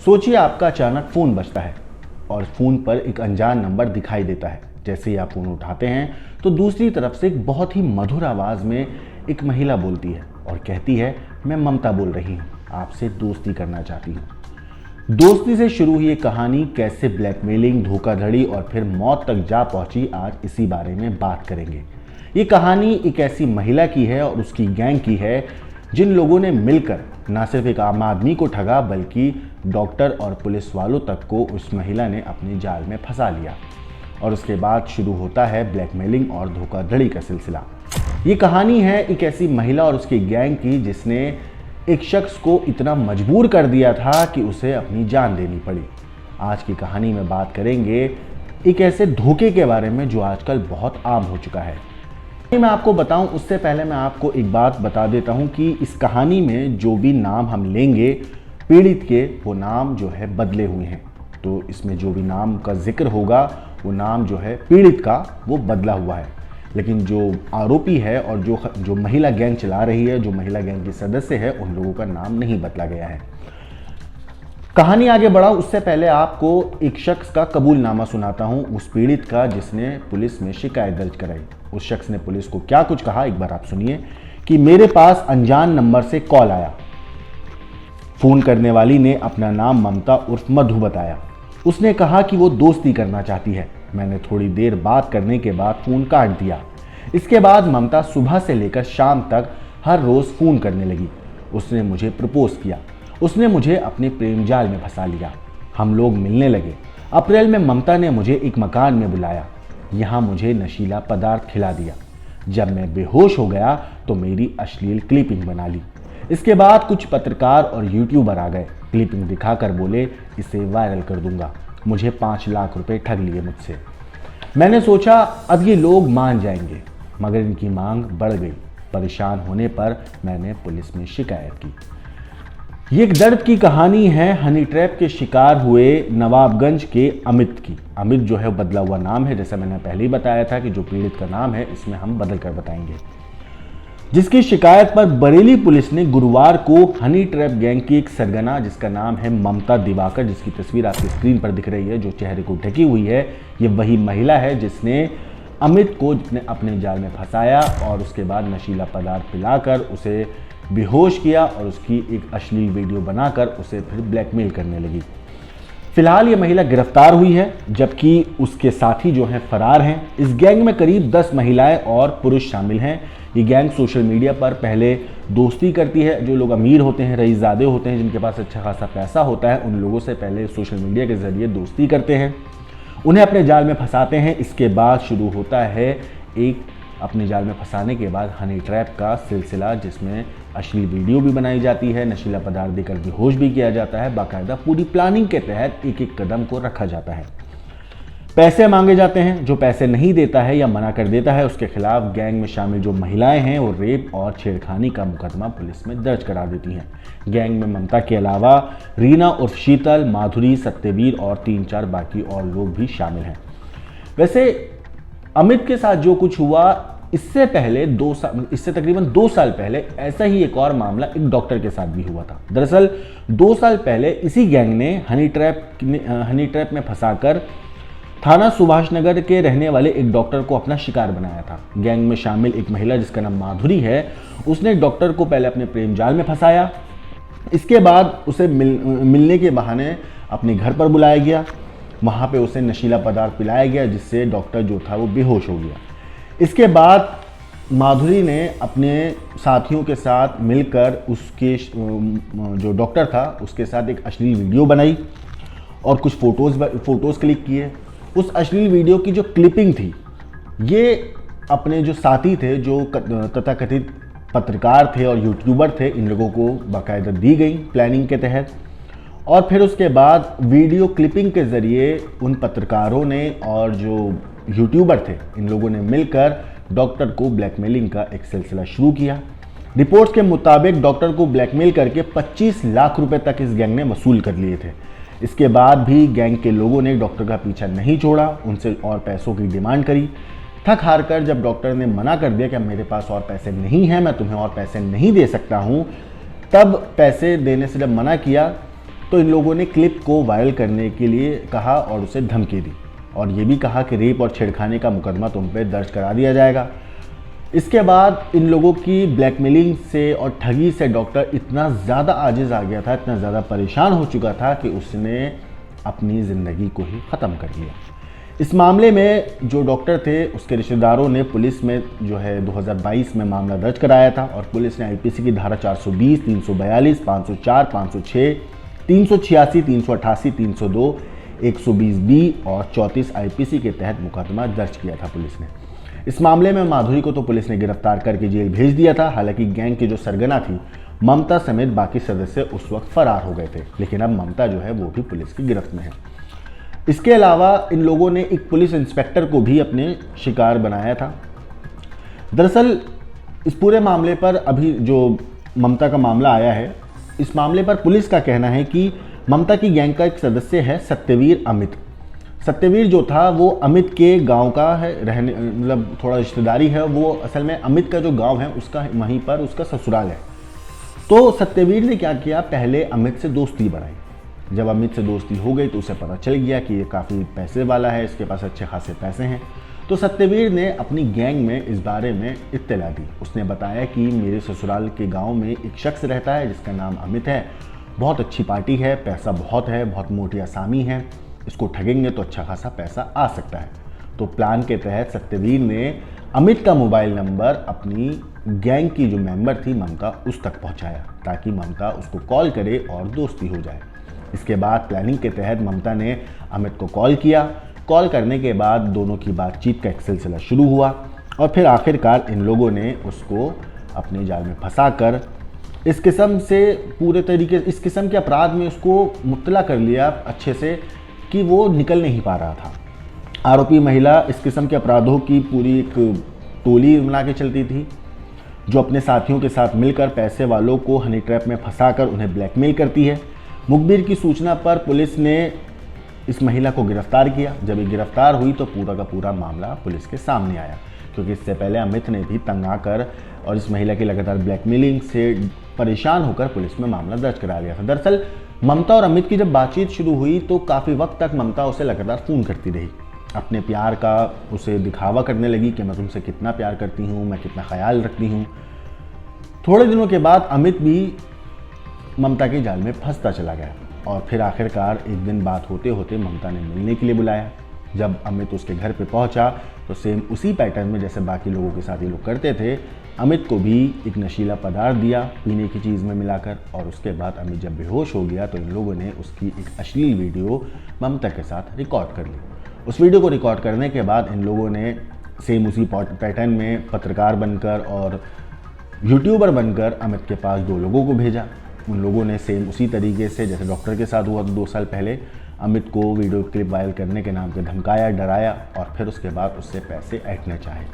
सोचिए आपका अचानक फ़ोन बजता है और फ़ोन पर एक अनजान नंबर दिखाई देता है। जैसे ही आप फ़ोन उठाते हैं तो दूसरी तरफ से एक बहुत ही मधुर आवाज़ में एक महिला बोलती है और कहती है, मैं ममता बोल रही हूँ, आपसे दोस्ती करना चाहती हूँ। दोस्ती से शुरू हुई ये कहानी कैसे ब्लैकमेलिंग, धोखाधड़ी और फिर मौत तक जा पहुंची, आज इसी बारे में बात करेंगे। ये कहानी एक ऐसी महिला की है और उसकी गैंग की है जिन लोगों ने मिलकर न सिर्फ एक आम आदमी को ठगा बल्कि डॉक्टर और पुलिस वालों तक को उस महिला ने अपने जाल में फंसा लिया। और उसके बाद शुरू होता है ब्लैकमेलिंग और धोखाधड़ी का सिलसिला। ये कहानी है एक ऐसी महिला और उसकी गैंग की जिसने एक शख्स को इतना मजबूर कर दिया था कि उसे अपनी जान देनी पड़ी। आज की कहानी में बात करेंगे एक ऐसे धोखे के बारे में जो आजकल बहुत आम हो चुका है। मैं आपको बताऊं उससे पहले मैं आपको एक बात बता देता हूं कि इस कहानी में जो भी नाम हम लेंगे पीड़ित के, वो नाम जो है बदले हुए हैं। तो इसमें जो भी नाम का जिक्र होगा वो नाम जो है पीड़ित का वो बदला हुआ है, लेकिन जो आरोपी है और जो महिला गैंग चला रही है, जो महिला गैंग की सदस्य है, उन लोगों का नाम नहीं बदला गया है। कहानी आगे बढ़ाऊं उससे पहले आपको एक शख्स का कबूलनामा सुनाता हूं, उस पीड़ित का जिसने पुलिस में शिकायत दर्ज कराई। उस शख्स ने पुलिस को क्या कुछ कहा एक बार आप सुनिए कि मेरे पास अनजान नंबर से कॉल आया। फोन करने वाली ने अपना नाम ममता उर्फ मधु बताया। उसने कहा कि वो दोस्ती करना चाहती है। मैंने थोड़ी देर बात करने के बाद फोन काट दिया। इसके बाद ममता सुबह से लेकर शाम तक हर रोज फोन करने लगी। उसने मुझे प्रपोज किया। उसने मुझे अपने प्रेम जाल में फंसा लिया। हम लोग मिलने लगे। अप्रैल में ममता ने मुझे एक मकान में बुलाया। यहाँ मुझे नशीला पदार्थ खिला दिया। जब मैं बेहोश हो गया तो मेरी अश्लील क्लिपिंग बना ली। इसके बाद कुछ पत्रकार और यूट्यूबर आ गए। क्लिपिंग दिखाकर बोले इसे वायरल कर दूंगा। मुझे 5 लाख रुपए ठग लिए मुझसे। मैंने सोचा अब ये लोग मान जाएंगे, मगर इनकी मांग बढ़ गई। परेशान होने पर मैंने पुलिस में शिकायत की। ये एक दर्द की कहानी है हनी ट्रैप के शिकार हुए नवाबगंज के अमित की। अमित जो है बदला हुआ नाम है, जैसा मैंने पहले ही बताया था कि जो पीड़ित का नाम है इसमें हम बदल कर बताएंगे। जिसकी शिकायत पर बरेली पुलिस ने गुरुवार को हनी ट्रैप गैंग की एक सरगना जिसका नाम है ममता दिवाकर, जिसकी तस्वीर आपकी स्क्रीन पर दिख रही है, जो चेहरे को ढकी हुई है, ये वही महिला है जिसने अमित को अपने जाल में फंसाया और उसके बाद नशीला पदार्थ पिलाकर उसे बेहोश किया और उसकी एक अश्लील वीडियो बनाकर उसे फिर ब्लैकमेल करने लगी। फिलहाल ये महिला गिरफ्तार हुई है जबकि उसके साथी जो हैं फरार हैं। इस गैंग में करीब 10 महिलाएं और पुरुष शामिल हैं। ये गैंग सोशल मीडिया पर पहले दोस्ती करती है। जो लोग अमीर होते हैं, रईसज़ादे होते हैं, जिनके पास अच्छा खासा पैसा होता है, उन लोगों से पहले सोशल मीडिया के जरिए दोस्ती करते हैं, उन्हें अपने जाल में फंसाते हैं। इसके बाद शुरू होता है एक अपने जाल में फंसाने के बाद हनी ट्रैप का सिलसिला, जिसमें अश्लील वीडियो भी बनाई जाती है, नशीला पदार्थ देकर बेहोश भी किया जाता है। बाकायदा पूरी प्लानिंग के तहत एक एक कदम को रखा जाता है। पैसे मांगे जाते हैं। जो पैसे नहीं देता है या मना कर देता है उसके खिलाफ गैंग में शामिल जो महिलाएं हैं वो रेप और छेड़खानी का मुकदमा पुलिस में दर्ज करा देती हैं। गैंग में ममता के अलावा रीना उर्फ शीतल, माधुरी, सत्यवीर और 3-4 बाकी और लोग भी शामिल हैं। वैसे अमित के साथ जो कुछ हुआ इससे तकरीबन 2 साल पहले ऐसा ही एक और मामला एक डॉक्टर के साथ भी हुआ था। दरअसल 2 साल पहले इसी गैंग ने हनी ट्रैप में फंसाकर थाना सुभाष नगर के रहने वाले एक डॉक्टर को अपना शिकार बनाया था। गैंग में शामिल एक महिला जिसका नाम माधुरी है, उसने डॉक्टर को पहले अपने प्रेम जाल में फंसाया। इसके बाद उसे मिलने के बहाने अपने घर पर बुलाया गया। वहाँ पे उसे नशीला पदार्थ पिलाया गया जिससे डॉक्टर जो था वो बेहोश हो गया। इसके बाद माधुरी ने अपने साथियों के साथ मिलकर उसके जो डॉक्टर था उसके साथ एक अश्लील वीडियो बनाई और कुछ फोटोज़ क्लिक किए। उस अश्लील वीडियो की जो क्लिपिंग थी ये अपने जो साथी थे, जो तथाकथित पत्रकार थे और यूट्यूबर थे, इन लोगों को बाकायदा दी गई प्लानिंग के तहत। और फिर उसके बाद वीडियो क्लिपिंग के ज़रिए उन पत्रकारों ने और जो यूट्यूबर थे, इन लोगों ने मिलकर डॉक्टर को ब्लैकमेलिंग का एक सिलसिला शुरू किया। रिपोर्ट्स के मुताबिक डॉक्टर को ब्लैकमेल करके 25 लाख रुपए तक इस गैंग ने वसूल कर लिए थे। इसके बाद भी गैंग के लोगों ने डॉक्टर का पीछा नहीं छोड़ा, उनसे और पैसों की डिमांड करी। थक हार कर जब डॉक्टर ने मना कर दिया कि मेरे पास और पैसे नहीं हैं, मैं तुम्हें और पैसे नहीं दे सकता हूँ, तब पैसे देने से जब मना किया तो इन लोगों ने क्लिप को वायरल करने के लिए कहा और उसे धमकी दी और ये भी कहा कि रेप और छेड़खानी का मुकदमा तुम पे दर्ज करा दिया जाएगा। इसके बाद इन लोगों की ब्लैकमेलिंग से और ठगी से डॉक्टर इतना ज़्यादा आजिज़ आ गया था, इतना ज़्यादा परेशान हो चुका था कि उसने अपनी ज़िंदगी को ही ख़त्म कर लिया। इस मामले में जो डॉक्टर थे उसके रिश्तेदारों ने पुलिस में जो है 2022 में मामला दर्ज कराया था और पुलिस ने आईपीसी की धारा 420, 342, 504, 506, 386, 388, 302, 120B और 34 आईपीसी के तहत मुकदमा दर्ज किया था पुलिस ने। इस मामले में माधुरी को तो पुलिस ने गिरफ्तार करके जेल भेज दिया था। हालांकि गैंग की जो सरगना थी ममता समेत बाकी सदस्य उस वक्त फरार हो गए थे, लेकिन अब ममता जो है वो भी पुलिस की गिरफ्त में है। इसके अलावा इन लोगों ने एक पुलिस इंस्पेक्टर को भी अपने शिकार बनाया था। दरअसल इस पूरे मामले पर अभी जो ममता का मामला आया है, इस मामले पर पुलिस का कहना है कि ममता की गैंग का एक सदस्य है सत्यवीर अमित। सत्यवीर जो था वो अमित के गांव का है, रहने मतलब थोड़ा रिश्तेदारी है। वो असल में अमित का जो गांव है उसका वहीं पर उसका ससुराल है। तो सत्यवीर ने क्या किया, पहले अमित से दोस्ती बढ़ाई। जब अमित से दोस्ती हो गई तो उसे पता चल गया कि ये काफ़ी पैसे वाला है, इसके पास अच्छे खासे पैसे हैं। तो सत्यवीर ने अपनी गैंग में इस बारे में इत्तला दी। उसने बताया कि मेरे ससुराल के गांव में एक शख्स रहता है जिसका नाम अमित है, बहुत अच्छी पार्टी है, पैसा बहुत है, बहुत मोटी असामी है, इसको ठगेंगे तो अच्छा खासा पैसा आ सकता है। तो प्लान के तहत सत्यवीर ने अमित का मोबाइल नंबर अपनी गैंग की जो मेंबर थी ममता उस तक पहुंचाया ताकि ममता उसको कॉल करे और दोस्ती हो जाए। इसके बाद प्लानिंग के तहत ममता ने अमित को कॉल किया। कॉल करने के बाद दोनों की बातचीत का एक सिलसिला शुरू हुआ और फिर आखिरकार इन लोगों ने उसको अपने जाल में फंसाकर इस किस्म के अपराध में उसको मुब्तला कर लिया अच्छे से कि वो निकल नहीं पा रहा था। आरोपी महिला इस किस्म के अपराधों की पूरी एक टोली बना के चलती थी जो अपने साथियों के साथ मिलकर पैसे वालों को हनी ट्रैप में फंसाकर उन्हें ब्लैकमेल करती है। मुखबिर की सूचना पर पुलिस ने इस महिला को गिरफ्तार किया। जब ये गिरफ्तार हुई तो पूरा का पूरा मामला पुलिस के सामने आया, क्योंकि इससे पहले अमित ने भी तंग आकर और इस महिला की लगातार ब्लैकमेलिंग से परेशान होकर पुलिस में मामला दर्ज करा लिया था। दरअसल ममता और अमित की जब बातचीत शुरू हुई तो काफ़ी वक्त तक ममता उसे लगातार फ़ोन करती रही, अपने प्यार का उसे दिखावा करने लगी कि मैं तुमसे कितना प्यार करती हूँ, मैं कितना ख्याल रखती हूँ। थोड़े दिनों के बाद अमित भी ममता के जाल में फंसता चला गया और फिर आखिरकार एक दिन बात होते होते ममता ने मिलने के लिए बुलाया। जब अमित उसके घर पे पहुंचा तो सेम उसी पैटर्न में जैसे बाकी लोगों के साथ ये लोग करते थे, अमित को भी एक नशीला पदार्थ दिया पीने की चीज़ में मिलाकर और उसके बाद अमित जब बेहोश हो गया तो इन लोगों ने उसकी एक अश्लील वीडियो ममता के साथ रिकॉर्ड कर ली। उस वीडियो को रिकॉर्ड करने के बाद इन लोगों ने सेम उसी पैटर्न में पत्रकार बनकर और यूट्यूबर बनकर अमित के पास 2 लोगों को भेजा। उन लोगों ने सेम उसी तरीके से जैसे डॉक्टर के साथ हुआ 2 साल पहले अमित को वीडियो क्लिप वायरल करने के नाम पे धमकाया, डराया और फिर उसके बाद उससे पैसे ऐंठने चाहे।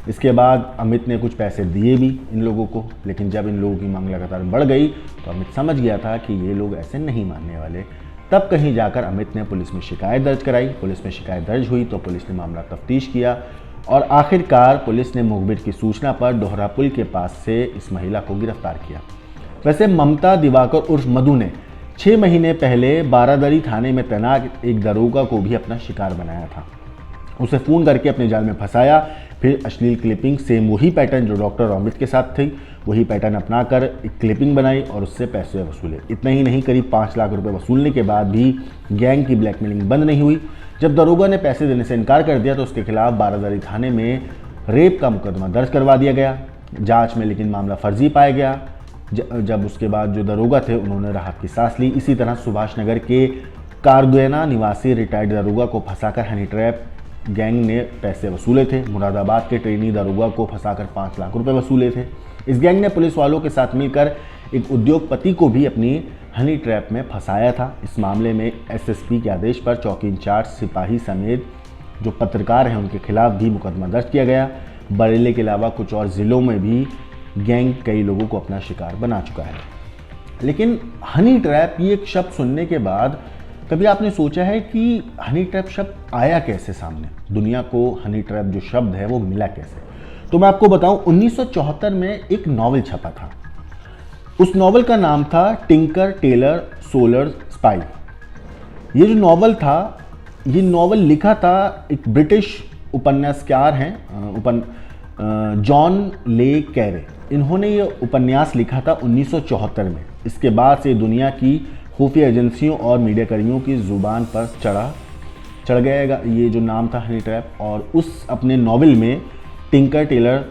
इसके बाद अमित ने कुछ पैसे दिए भी इन लोगों को, लेकिन जब इन लोगों की मांग लगातार बढ़ गई तो अमित समझ गया था कि ये लोग ऐसे नहीं मानने वाले। तब कहीं जाकर अमित ने पुलिस में शिकायत दर्ज कराई। पुलिस में शिकायत दर्ज हुई तो पुलिस ने मामला तफ्तीश किया और आखिरकार पुलिस ने मुखबिर की सूचना पर दोहरा पुल के पास से इस महिला को गिरफ्तार किया। वैसे ममता दिवाकर उर्फ मधु ने 6 महीने पहले बारादरी थाने में तैनात एक दरोगा को भी अपना शिकार बनाया था। उसे फ़ोन करके अपने जाल में फंसाया, फिर अश्लील क्लिपिंग सेम वही पैटर्न जो डॉक्टर अमित के साथ थी वही पैटर्न अपनाकर एक क्लिपिंग बनाई और उससे पैसे वसूले। इतना ही नहीं, करीब 5 लाख रुपए वसूलने के बाद भी गैंग की ब्लैकमेलिंग बंद नहीं हुई। जब दरोगा ने पैसे देने से इनकार कर दिया तो उसके खिलाफ बारादरी थाने में रेप का मुकदमा दर्ज करवा दिया गया। जाँच में लेकिन मामला फर्जी पाया गया। जब उसके बाद जो दरोगा थे उन्होंने राहत की सांस ली। इसी तरह सुभाष नगर के कारगुएना निवासी रिटायर्ड दरोगा को फंसाकर हनी ट्रैप गैंग ने पैसे वसूले थे। मुरादाबाद के ट्रेनी दरोगा को फंसाकर 5 लाख रुपए वसूले थे। इस गैंग ने पुलिस वालों के साथ मिलकर एक उद्योगपति को भी अपनी हनी ट्रैप में फंसाया था। इस मामले में एसएसपी के आदेश पर चौकी इंचार्ज सिपाही समेत जो पत्रकार हैं उनके खिलाफ भी मुकदमा दर्ज किया गया। बरेली के अलावा कुछ और ज़िलों में भी गैंग कई लोगों को अपना शिकार बना चुका है। लेकिन हनी ट्रैप ये एक शब्द सुनने के बाद कभी आपने सोचा है कि हनी ट्रैप शब्द आया कैसे सामने? दुनिया को हनी ट्रैप जो शब्द है वो मिला कैसे? तो मैं आपको बताऊं, 1974 में एक नॉवेल छपा था। उस नॉवल का नाम था टिंकर टेलर सोलर स्पाई। ये जो नॉवल था, ये नॉवल लिखा था एक ब्रिटिश उपन्यासकार हैं जॉन ले कैरे। इन्होंने ये उपन्यास लिखा था 1974 में। इसके बाद से दुनिया की खुफिया एजेंसियों और मीडियाकर्मियों की ज़ुबान पर चढ़ गया ये जो नाम था हनी ट्रैप। और उस अपने नॉवल में टिंकर टेलर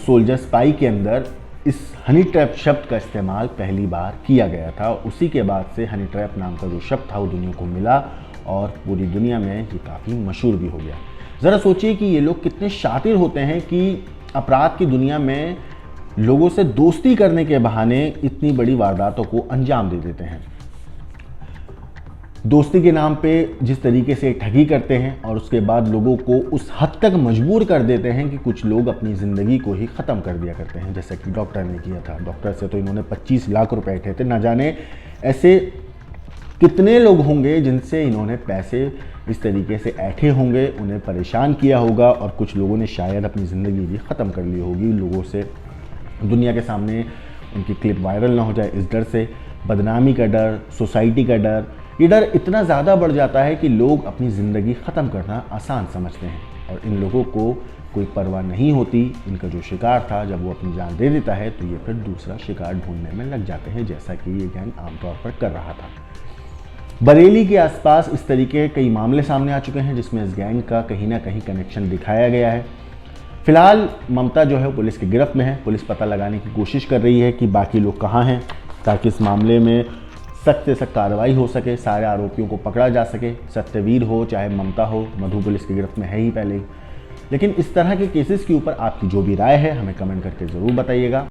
सोल्जर स्पाई के अंदर इस हनी ट्रैप शब्द का इस्तेमाल पहली बार किया गया था। उसी के बाद से हनी ट्रैप नाम का जो शब्द था वो दुनिया को मिला और पूरी दुनिया में ये काफ़ी मशहूर भी हो गया। ज़रा सोचिए कि ये लोग कितने शातिर होते हैं कि अपराध की दुनिया में लोगों से दोस्ती करने के बहाने इतनी बड़ी वारदातों को अंजाम दे देते हैं। दोस्ती के नाम पे जिस तरीके से ठगी करते हैं और उसके बाद लोगों को उस हद तक मजबूर कर देते हैं कि कुछ लोग अपनी ज़िंदगी को ही ख़त्म कर दिया करते हैं, जैसा कि डॉक्टर ने किया था। डॉक्टर से तो इन्होंने 25 लाख रुपए उठाए थे। ना जाने ऐसे कितने लोग होंगे जिनसे इन्होंने पैसे इस तरीके से ऐंठे होंगे, उन्हें परेशान किया होगा और कुछ लोगों ने शायद अपनी ज़िंदगी भी ख़त्म कर ली होगी। लोगों से दुनिया के सामने उनकी क्लिप वायरल ना हो जाए इस डर से, बदनामी का डर, सोसाइटी का डर, ये डर इतना ज़्यादा बढ़ जाता है कि लोग अपनी ज़िंदगी ख़त्म करना आसान समझते हैं। और इन लोगों को कोई परवाह नहीं होती। इनका जो शिकार था जब वो अपनी जान दे देता है तो ये फिर दूसरा शिकार ढूंढने में लग जाते हैं, जैसा कि ये गैंग आमतौर पर कर रहा था। बरेली के आसपास इस तरीके कई मामले सामने आ चुके हैं जिसमें इस गैंग का कहीं ना कहीं कनेक्शन दिखाया गया है। फिलहाल ममता जो है पुलिस की गिरफ्त में है। पुलिस पता लगाने की कोशिश कर रही है कि बाकी लोग कहाँ हैं, ताकि इस मामले में सख्त से सख्त कार्रवाई हो सके, सारे आरोपियों को पकड़ा जा सके। सत्यवीर हो चाहे ममता हो, मधु पुलिस की गिरफ्त में है ही पहले ही। लेकिन इस तरह के केसेस के ऊपर आपकी जो भी राय है हमें कमेंट करके ज़रूर बताइएगा।